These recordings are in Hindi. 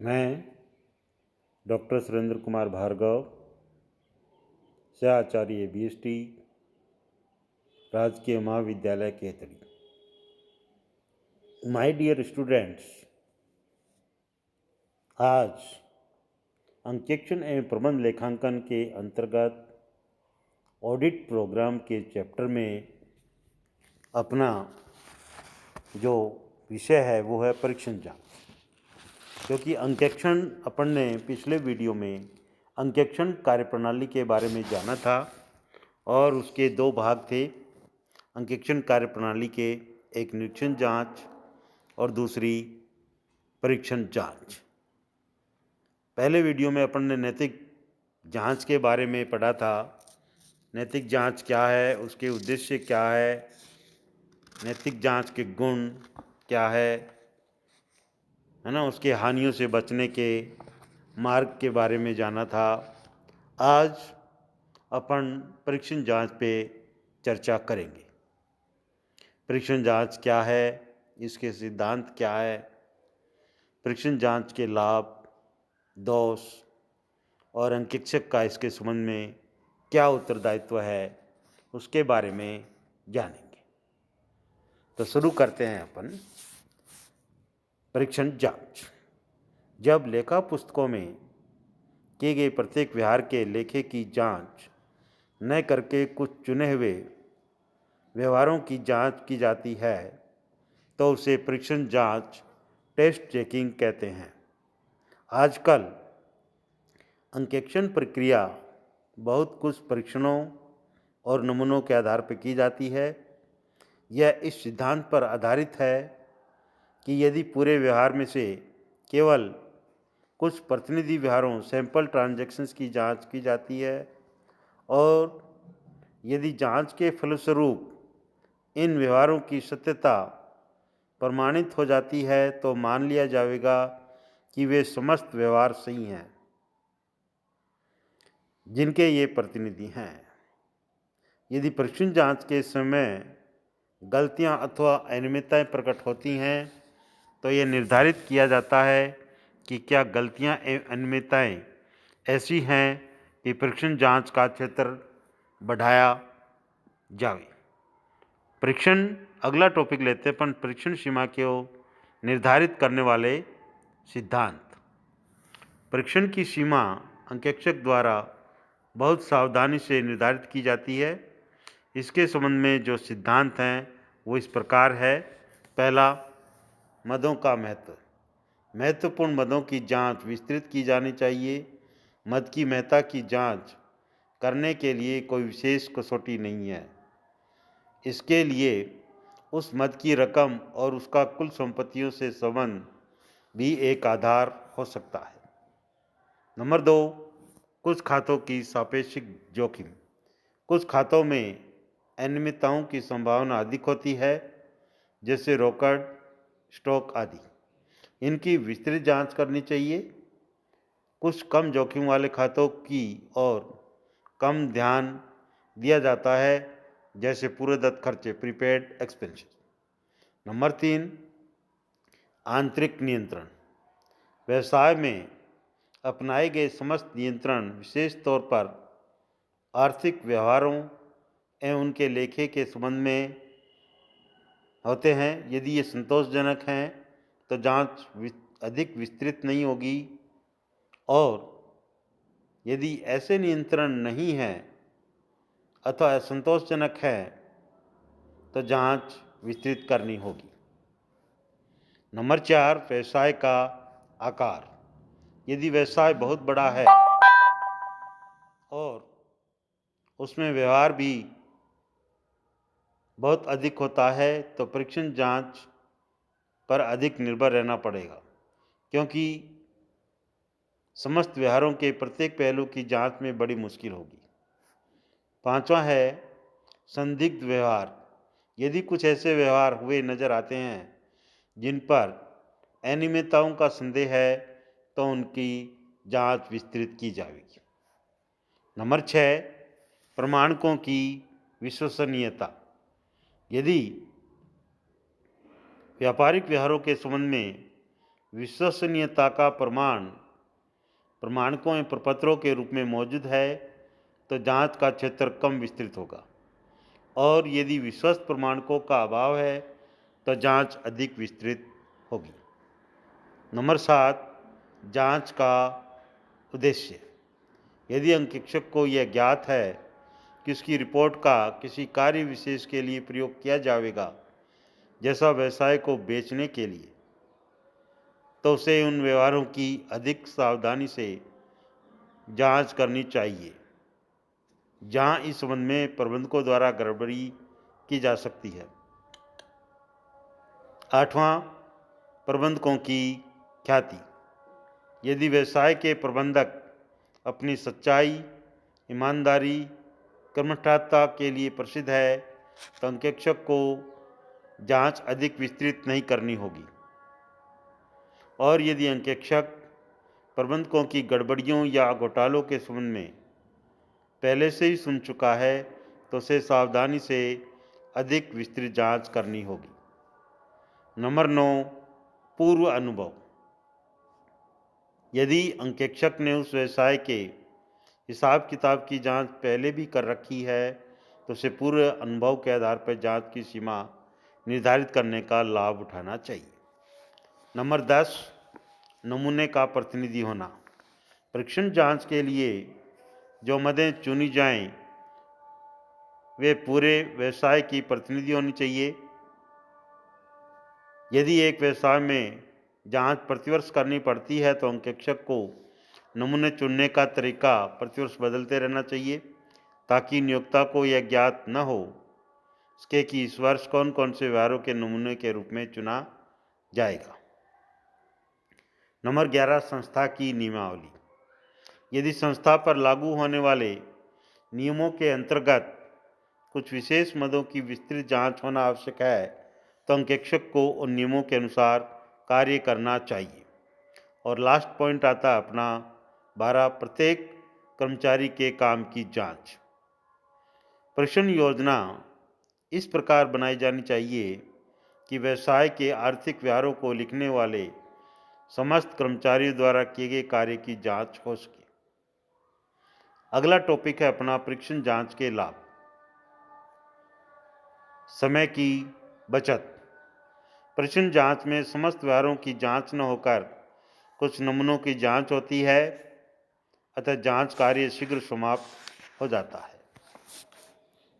मैं डॉक्टर सुरेंद्र कुमार भार्गव, सहआचार्य BST, राजकीय महाविद्यालय केतड़ी। माय डियर स्टूडेंट्स, आज अंकेक्षण एवं प्रबंध लेखांकन के अंतर्गत ऑडिट प्रोग्राम के चैप्टर में अपना जो विषय है वो है परीक्षण जांच। क्योंकि अंकेक्षण अपन ने पिछले वीडियो में अंकेक्षण कार्यप्रणाली के बारे में जाना था और उसके दो भाग थे। अंकेक्षण कार्यप्रणाली के एक निरीक्षण जांच और दूसरी परीक्षण जांच। पहले वीडियो में अपन ने नैतिक जांच के बारे में पढ़ा था। नैतिक जांच क्या है, उसके उद्देश्य क्या है, नैतिक जांच के गुण क्या है ना, उसके हानियों से बचने के मार्ग के बारे में जाना था। आज अपन परीक्षण जांच पे चर्चा करेंगे। परीक्षण जांच क्या है, इसके सिद्धांत क्या है, परीक्षण जांच के लाभ, दोष और अंकेक्षक का इसके संबंध में क्या उत्तरदायित्व है, उसके बारे में जानेंगे। तो शुरू करते हैं अपन परीक्षण जांच। जब लेखा पुस्तकों में किए गए प्रत्येक व्यवहार के लेखे की जांच न करके कुछ चुने हुए व्यवहारों की जांच की जाती है तो उसे परीक्षण जांच, टेस्ट चेकिंग कहते हैं। आजकल अंकेक्षण प्रक्रिया बहुत कुछ परीक्षणों और नमूनों के आधार पर की जाती है। यह इस सिद्धांत पर आधारित है कि यदि पूरे व्यवहार में से केवल कुछ प्रतिनिधि व्यवहारों, सैंपल ट्रांजैक्शंस की जांच की जाती है और यदि जांच के फलस्वरूप इन व्यवहारों की सत्यता प्रमाणित हो जाती है तो मान लिया जाएगा कि वे समस्त व्यवहार सही हैं जिनके ये प्रतिनिधि हैं। यदि परीक्षण जांच के समय गलतियां अथवा अनियमितताएं प्रकट होती हैं तो यह निर्धारित किया जाता है कि क्या गलतियां एवं अनियमितताएं ऐसी हैं कि परीक्षण जांच का क्षेत्र बढ़ाया जाए। परीक्षण अगला टॉपिक लेते हैं अपन परीक्षण सीमा को निर्धारित करने वाले सिद्धांत। परीक्षण की सीमा अंकेक्षक द्वारा बहुत सावधानी से निर्धारित की जाती है। इसके संबंध में जो सिद्धांत हैं वो इस प्रकार है। पहला, मदों का महत्व। महत्वपूर्ण मदों की जांच विस्तृत की जानी चाहिए। मद की महत्ता की जांच करने के लिए कोई विशेष कसौटी नहीं है। इसके लिए उस मद की रकम और उसका कुल संपत्तियों से संबंध भी एक आधार हो सकता है। नंबर 2, कुछ खातों की सापेक्षिक जोखिम। कुछ खातों में अनियमितताओं की संभावना अधिक होती है, जैसे रोकड़, स्टॉक आदि। इनकी विस्तृत जांच करनी चाहिए। कुछ कम जोखिम वाले खातों की और कम ध्यान दिया जाता है, जैसे पूर्वदत्त खर्चे, प्रीपेड एक्सपेंसेस। नंबर 3, आंतरिक नियंत्रण। व्यवसाय में अपनाए गए समस्त नियंत्रण विशेष तौर पर आर्थिक व्यवहारों एवं उनके लेखे के संबंध में होते हैं। यदि ये संतोषजनक हैं तो जांच अधिक विस्तृत नहीं होगी और यदि ऐसे नियंत्रण नहीं हैं अथवा असंतोषजनक है तो जांच विस्तृत करनी होगी। नंबर 4, व्यवसाय का आकार। यदि व्यवसाय बहुत बड़ा है और उसमें व्यवहार भी बहुत अधिक होता है तो परीक्षण जांच पर अधिक निर्भर रहना पड़ेगा, क्योंकि समस्त व्यवहारों के प्रत्येक पहलू की जांच में बड़ी मुश्किल होगी। 5वां है संदिग्ध व्यवहार। यदि कुछ ऐसे व्यवहार हुए नजर आते हैं जिन पर अनियमितताओं का संदेह है तो उनकी जांच विस्तृत की जाएगी। नंबर 6, प्रमाणकों की विश्वसनीयता। यदि व्यापारिक व्यवहारों के संबंध में विश्वसनीयता का प्रमाणकों एवं प्रपत्रों के रूप में मौजूद है तो जांच का क्षेत्र कम विस्तृत होगा, और यदि विश्वस्त प्रमाणकों का अभाव है तो जांच अधिक विस्तृत होगी। नंबर 7, जांच का उद्देश्य। यदि अंकेक्षक को यह ज्ञात है कि उसकी रिपोर्ट का किसी कार्य विशेष के लिए प्रयोग किया जाएगा, जैसा व्यवसाय को बेचने के लिए, तो उसे उन व्यवहारों की अधिक सावधानी से जांच करनी चाहिए जहां इस संबंध में प्रबंधकों द्वारा गड़बड़ी की जा सकती है। 8वां, प्रबंधकों की ख्याति। यदि व्यवसाय के प्रबंधक अपनी सच्चाई, ईमानदारी, कर्मठता के लिए प्रसिद्ध है तो अंकेक्षक को जांच अधिक विस्तृत नहीं करनी होगी, और यदि अंकेक्षक प्रबंधकों की गड़बड़ियों या घोटालों के संबंध में पहले से ही सुन चुका है तो उसे सावधानी से अधिक विस्तृत जांच करनी होगी। नंबर 9, पूर्व अनुभव। यदि अंकेक्षक ने उस व्यवसाय के हिसाब किताब की जांच पहले भी कर रखी है तो उसे पूर्व अनुभव के आधार पर जांच की सीमा निर्धारित करने का लाभ उठाना चाहिए। नंबर 10, नमूने का प्रतिनिधि होना। परीक्षण जांच के लिए जो मदें चुनी जाएं वे पूरे व्यवसाय की प्रतिनिधि होनी चाहिए। यदि एक व्यवसाय में जांच प्रतिवर्ष करनी पड़ती है तो अंकेक्षक को नमूने चुनने का तरीका प्रतिवर्ष बदलते रहना चाहिए ताकि नियोक्ता को यह ज्ञात न हो इसके कि इस वर्ष कौन कौन से व्यवहारों के नमूने के रूप में चुना जाएगा। नंबर 11, संस्था की नियमावली। यदि संस्था पर लागू होने वाले नियमों के अंतर्गत कुछ विशेष मदों की विस्तृत जांच होना आवश्यक है तो अंकेक्षक को उन नियमों के अनुसार कार्य करना चाहिए। और लास्ट पॉइंट आता है अपना 12, प्रत्येक कर्मचारी के काम की जांच। परीक्षण योजना इस प्रकार बनाई जानी चाहिए कि व्यवसाय के आर्थिक व्यवहारों को लिखने वाले समस्त कर्मचारियों द्वारा किए गए कार्य की जांच हो सके। अगला टॉपिक है अपना परीक्षण जांच के लाभ। समय की बचत। परीक्षण जांच में समस्त व्यवहारों की जांच न होकर कुछ नमूनों की जांच होती है, अतः जांच कार्य शीघ्र समाप्त हो जाता है।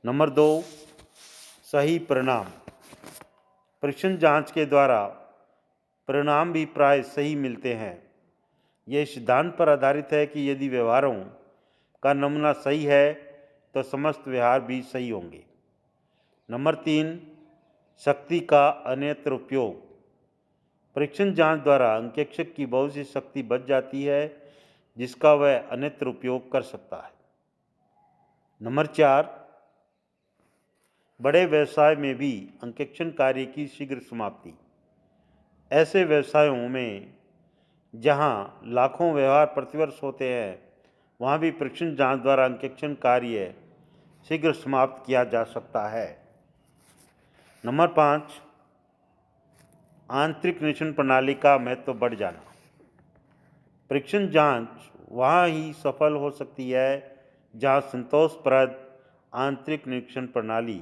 नंबर 2, सही परिणाम। परीक्षण जांच के द्वारा परिणाम भी प्राय सही मिलते हैं। यह सिद्धांत पर आधारित है कि यदि व्यवहारों का नमूना सही है तो समस्त व्यवहार भी सही होंगे। नंबर 3, शक्ति का अन्यत्र उपयोग। परीक्षण जांच द्वारा अंकेक्षक की बहुत सी शक्ति बच जाती है जिसका वह अन्यत्र उपयोग कर सकता है। नंबर 4, बड़े व्यवसाय में भी अंकेक्षण कार्य की शीघ्र समाप्ति। ऐसे व्यवसायों में जहां लाखों व्यवहार प्रतिवर्ष होते हैं वहां भी परीक्षण जांच द्वारा अंकेक्षण कार्य शीघ्र समाप्त किया जा सकता है। नंबर 5, आंतरिक निरीक्षण प्रणाली का महत्व बढ़ जाना। परीक्षण जांच वहाँ ही सफल हो सकती है जहाँ संतोषप्रद आंतरिक निरीक्षण प्रणाली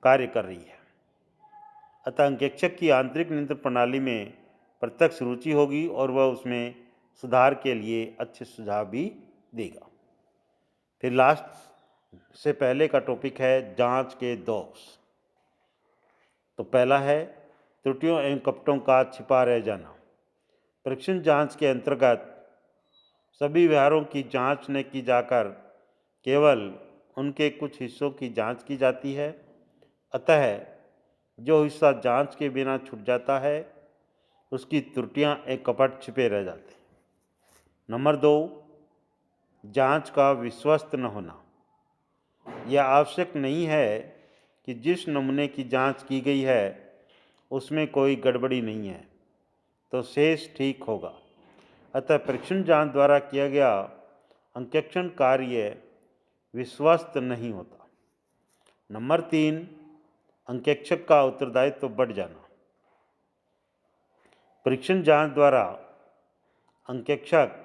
कार्य कर रही है, अतः अंकेक्षक की आंतरिक नियंत्रण प्रणाली में प्रत्यक्ष रुचि होगी और वह उसमें सुधार के लिए अच्छे सुझाव भी देगा। फिर लास्ट से पहले का टॉपिक है जांच के दोष। तो पहला है त्रुटियों एवं कपटों का छिपा रह जाना। परीक्षण जांच के अंतर्गत सभी व्यवहारों की जांच न की जाकर केवल उनके कुछ हिस्सों की जांच की जाती है, अतः जो हिस्सा जांच के बिना छूट जाता है उसकी त्रुटियां एवं कपट छिपे रह जाते हैं। नंबर 2, जांच का विश्वस्त न होना। यह आवश्यक नहीं है कि जिस नमूने की जांच की गई है उसमें कोई गड़बड़ी नहीं है तो शेष ठीक होगा, अतः परीक्षण जांच द्वारा किया गया अंकेक्षण कार्य विश्वस्त नहीं होता। नंबर 3, अंकेक्षक का उत्तरदायित्व बढ़ जाना। परीक्षण जांच द्वारा अंकेक्षक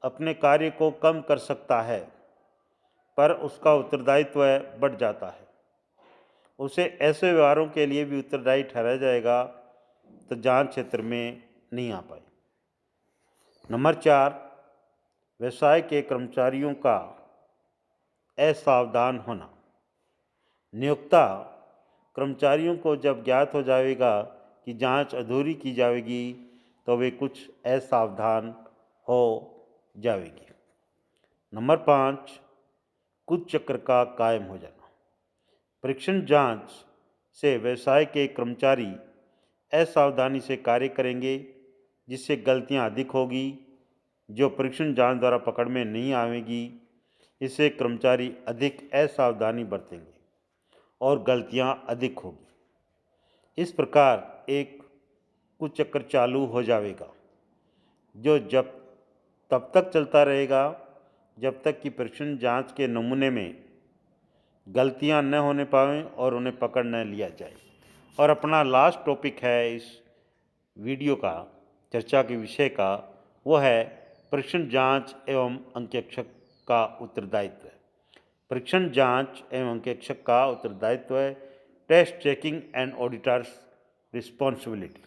अपने कार्य को कम कर सकता है, पर उसका उत्तरदायित्व बढ़ जाता है। उसे ऐसे व्यवहारों के लिए भी उत्तरदायी ठहराया जाएगा तो जांच क्षेत्र में नहीं आ पाए। नंबर 4, व्यवसाय के कर्मचारियों का असावधान होना। नियोक्ता कर्मचारियों को जब ज्ञात हो जाएगा कि जांच अधूरी की जाएगी तो वे कुछ असावधान हो जाएगी। नंबर 5, कुछ चक्र का कायम हो जाना। परीक्षण जांच से व्यवसाय के कर्मचारी असावधानी से कार्य करेंगे, जिससे गलतियां अधिक होगी जो परीक्षण जांच द्वारा पकड़ में नहीं आएगी। इससे कर्मचारी अधिक असावधानी बरतेंगे और गलतियां अधिक होगी। इस प्रकार एक कुचक्र चालू हो जाएगा जो तब तक चलता रहेगा जब तक कि परीक्षण जांच के नमूने में गलतियां न होने पाएं और उन्हें पकड़ न लिया जाए। और अपना लास्ट टॉपिक है इस वीडियो का, चर्चा के विषय का, वो है परीक्षण जांच एवं अंकेक्षक का उत्तरदायित्व। परीक्षण जांच एवं अंकेक्षक का उत्तरदायित्व है test checking and auditors responsibility.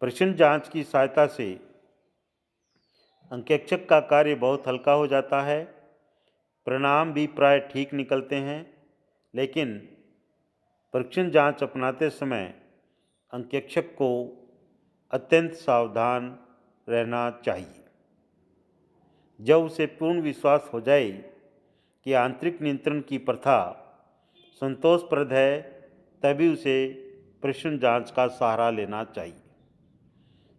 परीक्षण जांच की सहायता से अंकेक्षक का कार्य बहुत हल्का हो जाता है, परिणाम भी प्राय ठीक निकलते हैं। लेकिन परीक्षण जांच अपनाते समय अंकेक्षक को अत्यंत सावधान रहना चाहिए। जब उसे पूर्ण विश्वास हो जाए कि आंतरिक नियंत्रण की प्रथा संतोषप्रद है, तभी उसे परीक्षण जांच का सहारा लेना चाहिए।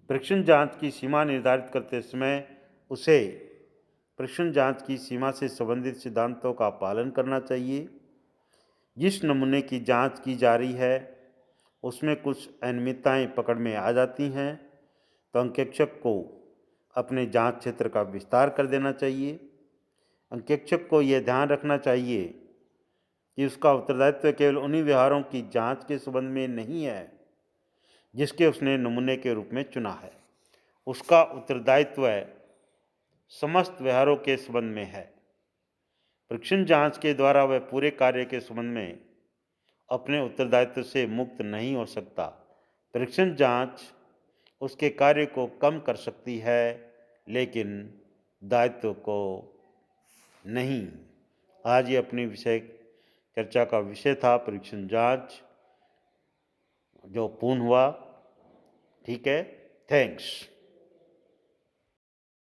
परीक्षण जांच की सीमा निर्धारित करते समय उसे परीक्षण जांच की सीमा से संबंधित सिद्धांतों का पालन करना चाहिए। जिस नमूने की जांच की जा रही है उसमें कुछ अनियमितताएं पकड़ में आ जाती हैं तो अंकेक्षक को अपने जांच क्षेत्र का विस्तार कर देना चाहिए। अंकेक्षक को यह ध्यान रखना चाहिए कि उसका उत्तरदायित्व केवल उन्हीं व्यवहारों की जांच के संबंध में नहीं है जिसके उसने नमूने के रूप में चुना है। उसका उत्तरदायित्व समस्त व्यवहारों के संबंध में है। परीक्षण जांच के द्वारा वह पूरे कार्य के संबंध में अपने उत्तरदायित्व से मुक्त नहीं हो सकता। परीक्षण जांच उसके कार्य को कम कर सकती है, लेकिन दायित्व को नहीं। आज ये अपनी विषय चर्चा का विषय था परीक्षण जांच, जो पूर्ण हुआ। ठीक है, थैंक्स।